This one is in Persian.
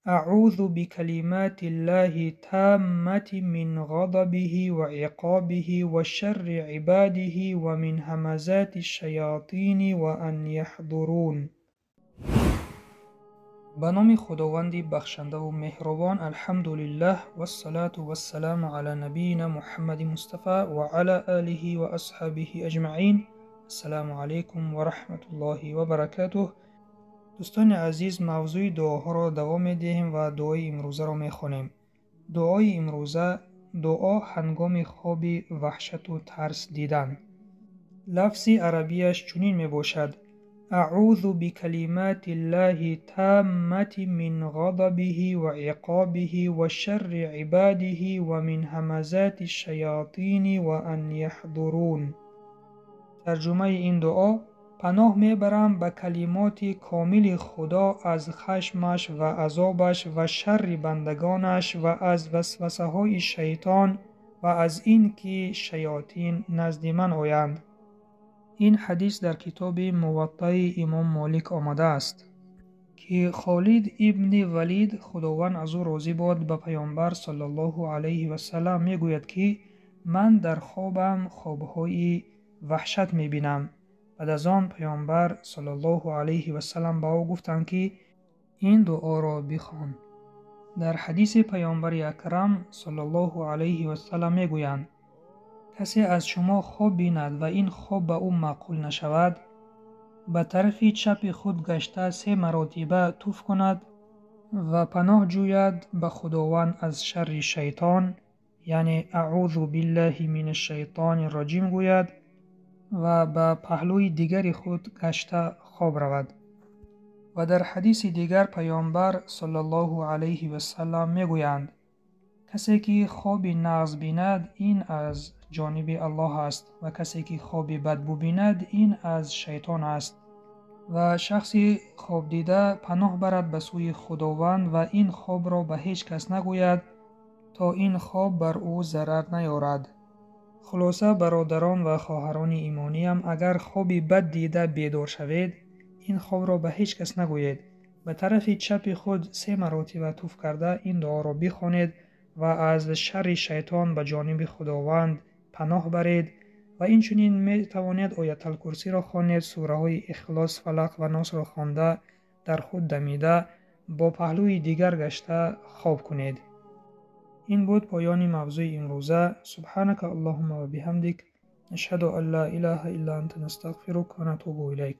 اعوذ بکلمات الله التامة من غضبه و عقابه و شر عباده و من همزات الشیاطین و ان یحضرون. به نام خداوند بخشنده و مهربان. الحمدلله و الصلاة و السلام علی نبینا محمد مصطفی و علی آله و اصحابه اجمعین. السلام علیکم و رحمت الله و برکاته. دوستان عزیز، موضوع دعاها را دوام میدهیم و دعای امروزه را میخوانیم. دعای امروزه: دعا هنگام خواب وحشت و ترس دیدن. لفظ عربیش چنین می باشد: اعوذ بکلمات الله التامة من غضبه و عقابه و شر عباده و من همزات الشیاطین و ان یحضرون. ترجمه این دعا: پناه میبرم به کلمات کامل خدا از خشمش و عذابش و شر بندگانش و از وسوسه های شیطان و از این که شیاطین نزد من آیند. این حدیث در کتاب موطأ امام مالک آمده است که خالد ابن ولید خداوند از او راضی باد به پیامبر صلی الله علیه و سلم میگوید که من در خوابم خوابهای وحشت میبینم. بعد از آن پیامبر صلی الله علیه و سلم به او گفتند که این دعا را بخوان. در حدیث پیامبر اکرم صلی الله علیه و سلم میگویند: کسی از شما خواب بیند و این خواب به او معقول نشود، به طرف چپ خود گشته 3 مرتبه توف کند و پناه جوید به خداوند از شر شیطان، یعنی اعوذ بالله من الشیطان الرجیم گوید و به پهلوی دیگر خود گشته خواب رود. و در حدیث دیگر پیامبر صلی الله علیه و سلم میگویند: کسی که خواب نغز بیند این از جانب الله است و کسی که خواب بدبو بیند این از شیطان است. و شخصی خواب دیده پناه برد به سوی خداوند و این خواب را به هیچ کس نگوید تا این خواب بر او ضرر نیارد. خلاصه برادران و خواهران ایمانی هم، اگر خوابی بد دیده بیدار شوید، این خواب را به هیچ کس نگویید. به طرف چپ خود 3 مرتبه توف کرده این دعا را بخوانید و از شر شیطان به جانب خداوند پناه برید. و این چنین می توانید آیت الکرسی را خوانید، سوره های اخلاص، فلق و ناس را خوانده در خود دمیده با پهلوی دیگر گشته خواب کنید. این بود پایان موضوع امروزه. سبحانك اللهم و بحمدک، نشهد ان لا اله الا انت، نستغفرک و نتوب الیک.